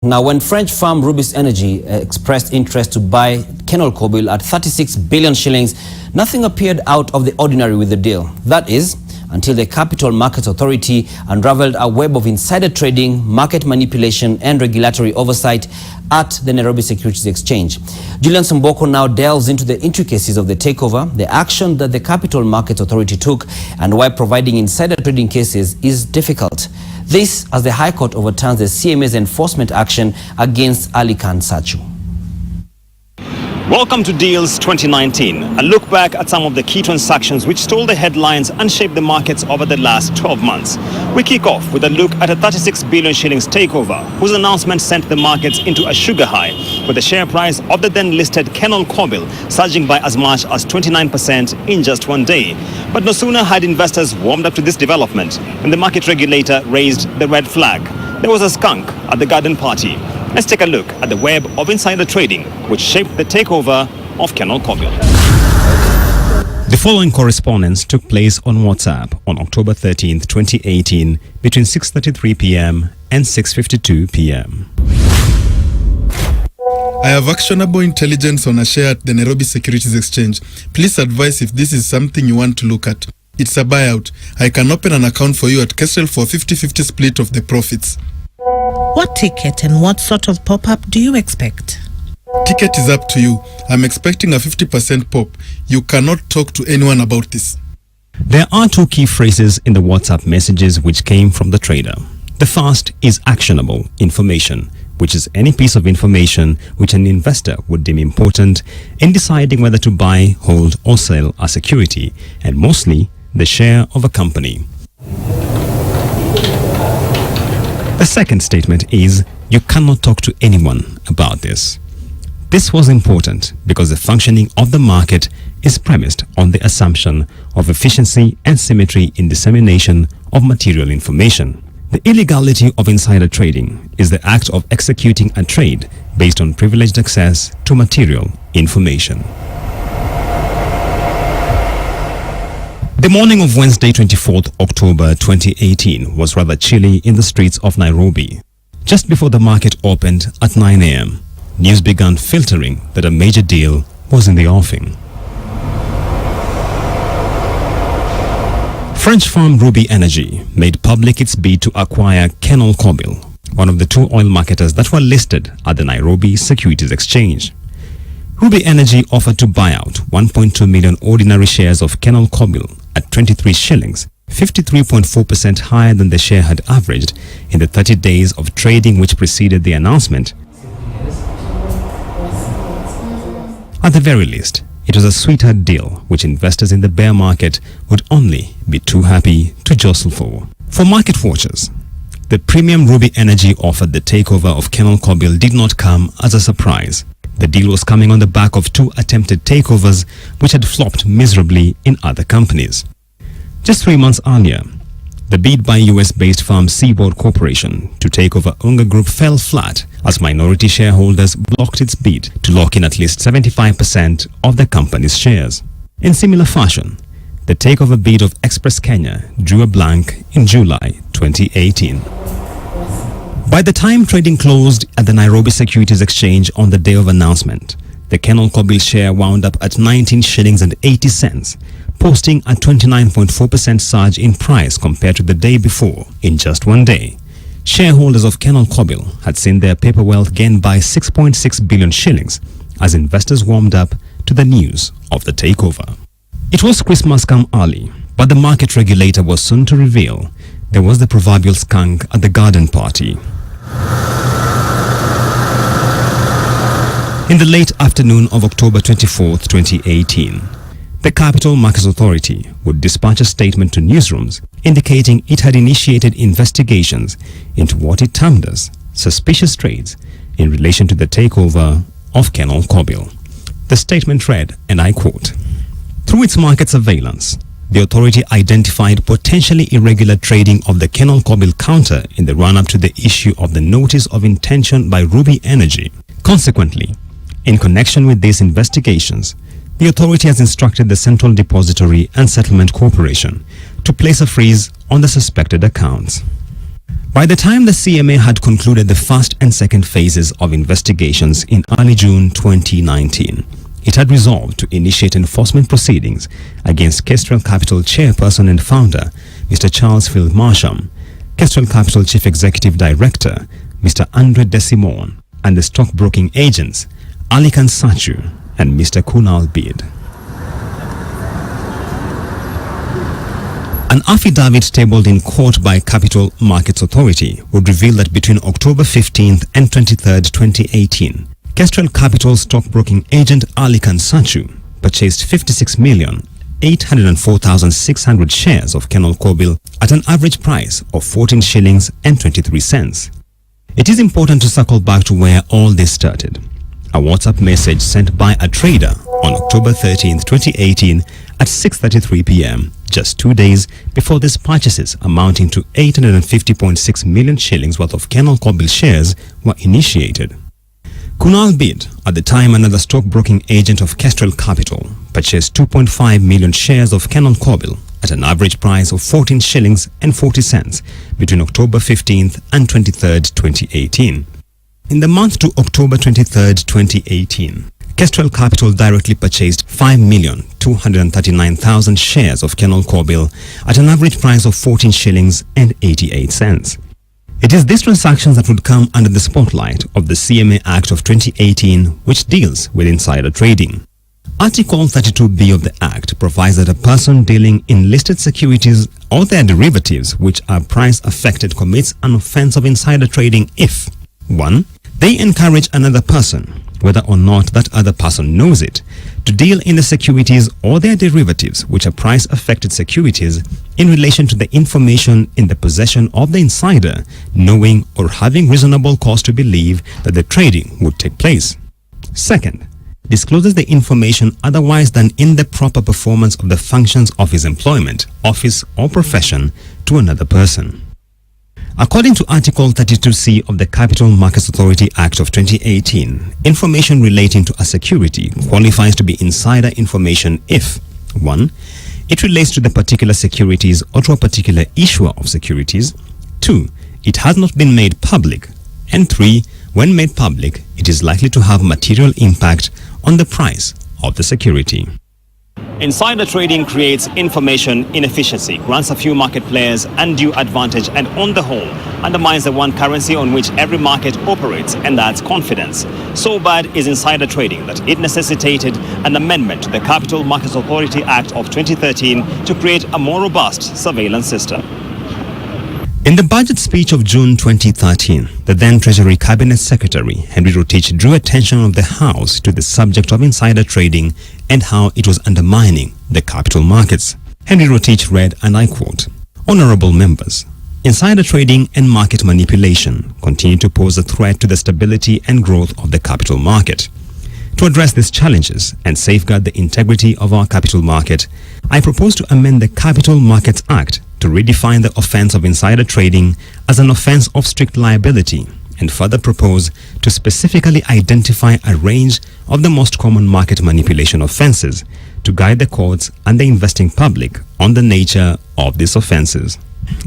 Now, when French firm Rubis Energie expressed interest to buy KenolKobil at 36 billion shillings, nothing appeared out of the ordinary with the deal. That is, until the Capital Markets Authority unraveled a web of insider trading, market manipulation and regulatory oversight at the Nairobi Securities Exchange. Julian Samboko now delves into the intricacies of the takeover, the action that the Capital Markets Authority took, and why providing insider trading cases is difficult. This as the High Court overturns the CMA's enforcement action against Ali Khan Sachu. Welcome to Deals 2019, a look back at some of the key transactions which stole the headlines and shaped the markets over the last 12 months. We kick off with a look at a 36 billion shillings takeover, whose announcement sent the markets into a sugar high, with the share price of the then listed KenolKobil surging by as much as 29% in just one day. But no sooner had investors warmed up to this development when the market regulator raised the red flag. There was a skunk at the garden party. Let's take a look at the web of insider trading which shaped the takeover of KenolKobil. The following correspondence took place on WhatsApp on October 13th, 2018 between 6:33 p.m. and 6:52 p.m. I have actionable intelligence on a share at the Nairobi Securities Exchange. Please advise if this is something you want to look at. It's a buyout. I can open an account for you at Kestel for 50-50 split of the profits. What ticket and what sort of pop-up do you expect? Ticket is up to you. I'm expecting a 50% pop. You cannot talk to anyone about this. There are two key phrases in the WhatsApp messages which came from the trader. The first is actionable information, which is any piece of information which an investor would deem important in deciding whether to buy, hold or sell a security, and mostly the share of a company. The second statement is, you cannot talk to anyone about this. This was important because the functioning of the market is premised on the assumption of efficiency and symmetry in dissemination of material information. The illegality of insider trading is the act of executing a trade based on privileged access to material information. The morning of Wednesday, 24th October 2018 was rather chilly in the streets of Nairobi. Just before the market opened at 9 a.m., news began filtering that a major deal was in the offing. French firm Rubis Energie made public its bid to acquire KenolKobil, one of the two oil marketers that were listed at the Nairobi Securities Exchange. Rubis Energie offered to buy out 1.2 million ordinary shares of KenolKobil at 23 shillings, 53.4% higher than the share had averaged in the 30 days of trading which preceded the announcement. At the very least, it was a sweetheart deal which investors in the bear market would only be too happy to jostle for. For market watchers, the premium Rubis Energie offered the takeover of KenolKobil did not come as a surprise. The deal was coming on the back of two attempted takeovers which had flopped miserably in other companies. Just 3 months earlier, the bid by US-based firm Seaboard Corporation to take over Unga Group fell flat as minority shareholders blocked its bid to lock in at least 75% of the company's shares. In similar fashion, the takeover bid of Express Kenya drew a blank in July 2018. By the time trading closed at the Nairobi Securities Exchange on the day of announcement, the KenolKobil share wound up at 19 shillings and 80 cents, posting a 29.4% surge in price compared to the day before. In just one day, shareholders of KenolKobil had seen their paper wealth gain by 6.6 billion shillings as investors warmed up to the news of the takeover. It was Christmas come early, but the market regulator was soon to reveal there was the proverbial skunk at the garden party. In the late afternoon of October 24th, 2018, the Capital Markets Authority would dispatch a statement to newsrooms indicating it had initiated investigations into what it termed as suspicious trades in relation to the takeover of KenolKobil. The statement read, and I quote, "Through its market surveillance, the authority identified potentially irregular trading of the KenolKobil counter in the run-up to the issue of the notice of intention by Rubis Energie. Consequently, in connection with these investigations, the authority has instructed the Central Depository and Settlement Corporation to place a freeze on the suspected accounts." By the time the CMA had concluded the first and second phases of investigations in early June 2019, it had resolved to initiate enforcement proceedings against Kestrel Capital chairperson and founder, Mr. Charles Field Marsham, Kestrel Capital Chief Executive Director, Mr. Andre Desimon, and the stockbroking agents, Alikan Sachu and Mr. KenolKobil. An affidavit tabled in court by Capital Markets Authority would reveal that between October 15th and 23rd, 2018, Kestrel Capital stockbroking agent Alikan Sachu purchased 56,804,600 shares of KenolKobil at an average price of 14 shillings and 23 cents. It is important to circle back to where all this started. A WhatsApp message sent by a trader on October 13th, 2018 at 6:33 p.m. just 2 days before these purchases amounting to 850.6 million shillings worth of KenolKobil shares were initiated. KenolKobil, at the time another stockbroking agent of Kestrel Capital, purchased 2.5 million shares of KenolKobil at an average price of 14 shillings and 40 cents between October 15th and 23rd, 2018. In the month to October 23rd, 2018, Kestrel Capital directly purchased 5,239,000 shares of KenolKobil at an average price of 14 shillings and 88 cents. It is these transactions that would come under the spotlight of the CMA Act of 2018, which deals with insider trading. Article 32B of the Act provides that a person dealing in listed securities or their derivatives which are price affected commits an offense of insider trading if 1. They encourage another person, whether or not that other person knows it, to deal in the securities or their derivatives which are price-affected securities in relation to the information in the possession of the insider, knowing or having reasonable cause to believe that the trading would take place. Second, discloses the information otherwise than in the proper performance of the functions of his employment, office or profession to another person. According to Article 32C of the Capital Markets Authority Act of 2018, information relating to a security qualifies to be insider information if 1. It relates to the particular securities or to a particular issuer of securities, 2. It has not been made public, and 3. When made public, it is likely to have material impact on the price of the security. Insider trading creates information inefficiency, grants a few market players undue advantage, and on the whole undermines the one currency on which every market operates, and that's confidence. So bad is insider trading that it necessitated an amendment to the Capital Markets Authority Act of 2013 to create a more robust surveillance system. In the budget speech of June 2013, the then Treasury Cabinet Secretary Henry Rotich drew attention of the House to the subject of insider trading and how it was undermining the capital markets. Henry Rotich read, and I quote, "Honorable members, insider trading and market manipulation continue to pose a threat to the stability and growth of the capital market. To address these challenges and safeguard the integrity of our capital market, I propose to amend the Capital Markets Act to redefine the offense of insider trading as an offense of strict liability and further propose to specifically identify a range of the most common market manipulation offenses to guide the courts and the investing public on the nature of these offenses."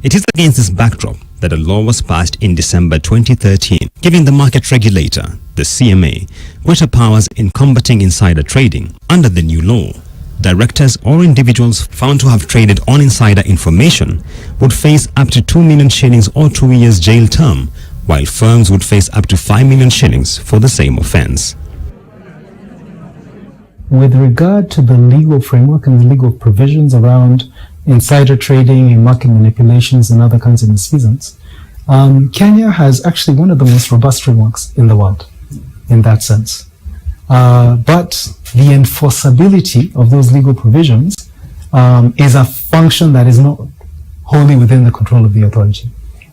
It is against this backdrop that a law was passed in December 2013, giving the market regulator, the CMA, greater powers in combating insider trading. Under the new law, directors or individuals found to have traded on insider information would face up to 2 million shillings or 2 years jail term, while firms would face up to 5 million shillings for the same offense. With regard to the legal framework and the legal provisions around insider trading and market manipulations and other kinds of misfeasance, Kenya has actually one of the most robust frameworks in the world in that sense. But the enforceability of those legal provisions is a function that is not wholly within the control of the authority.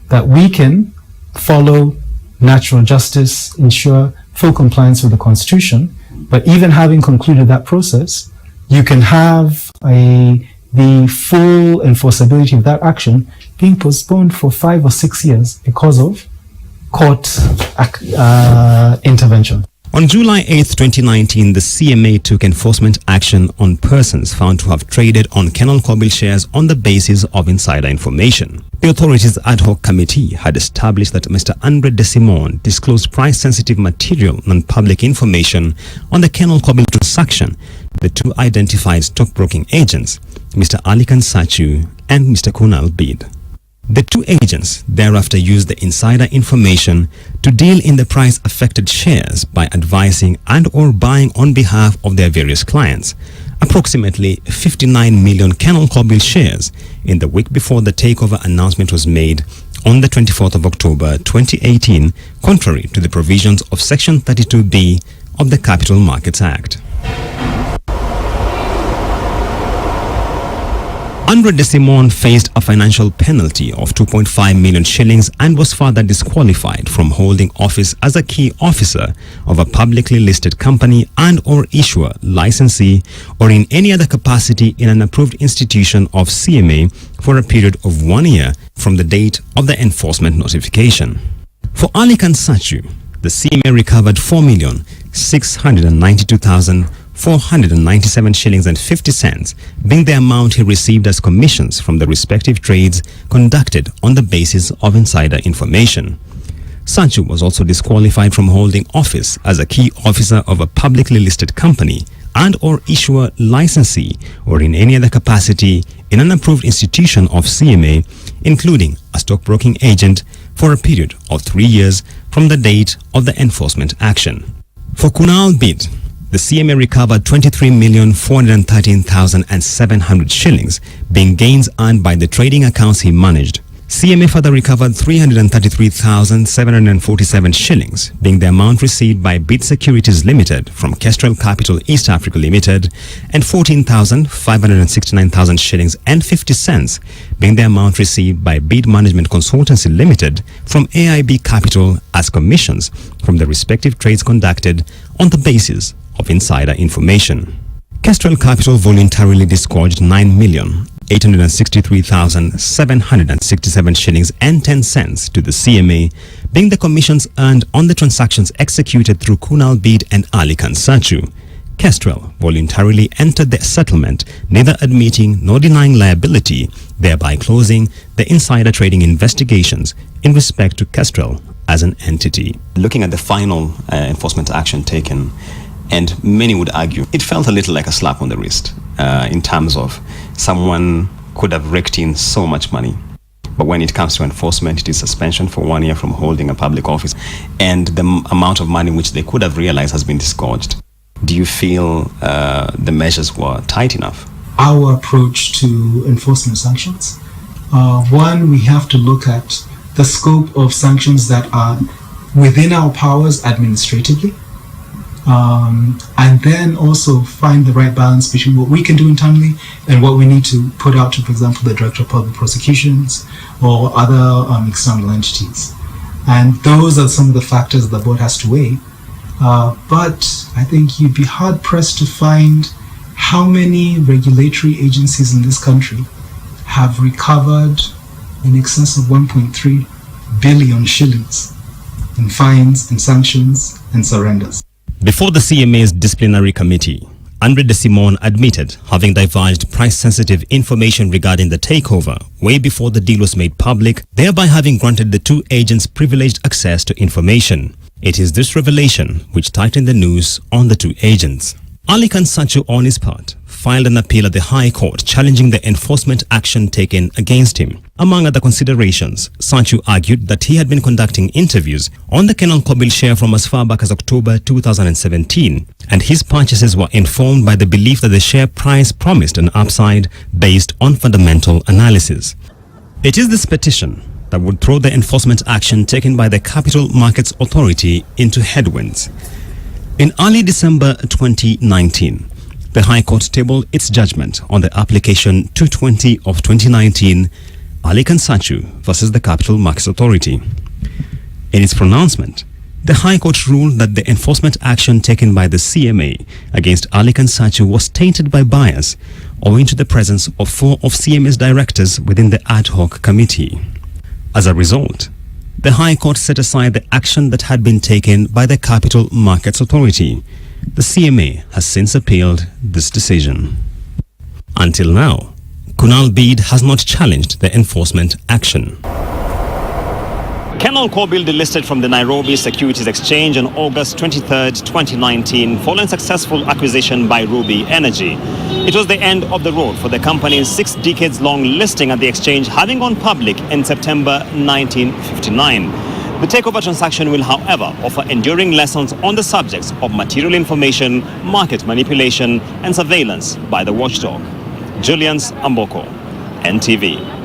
That we can follow natural justice, ensure full compliance with the Constitution, but even having concluded that process, you can have the full enforceability of that action being postponed for 5 or 6 years because of court intervention. On July 8, 2019, the CMA took enforcement action on persons found to have traded on KenolKobil shares on the basis of insider information. The authority's ad hoc committee had established that Mr. Andre De Simon disclosed price-sensitive material non-public information on the KenolKobil transaction. The two identified stockbroking agents, Mr. Alikan Sachu and Mr. Kunal Bid. The two agents thereafter used the insider information to deal in the price-affected shares by advising and or buying on behalf of their various clients, approximately 59 million KenolKobil shares in the week before the takeover announcement was made on the 24th of October 2018, contrary to the provisions of Section 32B of the Capital Markets Act. Andre De Simon faced a financial penalty of 2.5 million shillings and was further disqualified from holding office as a key officer of a publicly listed company and or issuer, licensee, or in any other capacity in an approved institution of CMA for a period of 1 year from the date of the enforcement notification. For Alikan Sachu, the CMA recovered 4,692,497 shillings and 50 cents, being the amount he received as commissions from the respective trades conducted on the basis of insider information. Sachu was also disqualified from holding office as a key officer of a publicly listed company and or issuer, licensee, or in any other capacity in an approved institution of CMA, including a stockbroking agent, for a period of 3 years from the date of the enforcement action. For Kunal Bid, the CMA recovered 23,413,700 shillings, being gains earned by the trading accounts he managed. CMA further recovered 333,747 shillings, being the amount received by Bid Securities Limited from Kestrel Capital East Africa Limited, and 14,569,000 shillings and 50 cents, being the amount received by Bid Management Consultancy Limited from AIB Capital as commissions from the respective trades conducted on the basis of insider information. Kestrel Capital voluntarily disgorged 9,863,767 shillings and 10 cents to the CMA, being the commissions earned on the transactions executed through Kunal Bid and Alikan Sachu. Kestrel voluntarily entered the settlement, neither admitting nor denying liability, thereby closing the insider trading investigations in respect to Kestrel as an entity. Looking at the final enforcement action taken, and many would argue it felt a little like a slap on the wrist in terms of someone could have raked in so much money. But when it comes to enforcement, it is suspension for 1 year from holding a public office, and the amount of money which they could have realized has been disgorged. Do you feel the measures were tight enough? Our approach to enforcement sanctions, one, we have to look at the scope of sanctions that are within our powers administratively. And then also find the right balance between what we can do internally and what we need to put out to, for example, the Director of Public Prosecutions or other external entities. And those are some of the factors the board has to weigh. But I think you'd be hard-pressed to find how many regulatory agencies in this country have recovered in excess of 1.3 billion shillings in fines and sanctions and surrenders. Before the CMA's disciplinary committee, Andre De Simon admitted having divulged price-sensitive information regarding the takeover way before the deal was made public, thereby having granted the two agents privileged access to information. It is this revelation which tightened the noose on the two agents. Alikan Sachu, on his part, filed an appeal at the High Court challenging the enforcement action taken against him. Among other considerations, Sachu argued that he had been conducting interviews on the KenolKobil share from as far back as October 2017, and his purchases were informed by the belief that the share price promised an upside based on fundamental analysis. It is this petition that would throw the enforcement action taken by the Capital Markets Authority into headwinds. In early December 2019, the High Court tabled its judgment on the application 220 of 2019, Alikan Sachu versus the Capital Markets Authority. In its pronouncement, the High Court ruled that the enforcement action taken by the CMA against Alikan Sachu was tainted by bias, owing to the presence of 4 of CMA's directors within the ad hoc committee. As a result, The High Court set aside the action that had been taken by the Capital Markets Authority. The CMA has since appealed this decision. Until now, KenolKobil has not challenged the enforcement action. KenolKobil delisted from the Nairobi Securities Exchange on August 23, 2019, following successful acquisition by Rubis Energie. It was the end of the road for the company's 6 decades-long listing at the exchange, having gone public in September 1959. The takeover transaction will, however, offer enduring lessons on the subjects of material information, market manipulation, and surveillance by the watchdog. Julian's Amboko, NTV.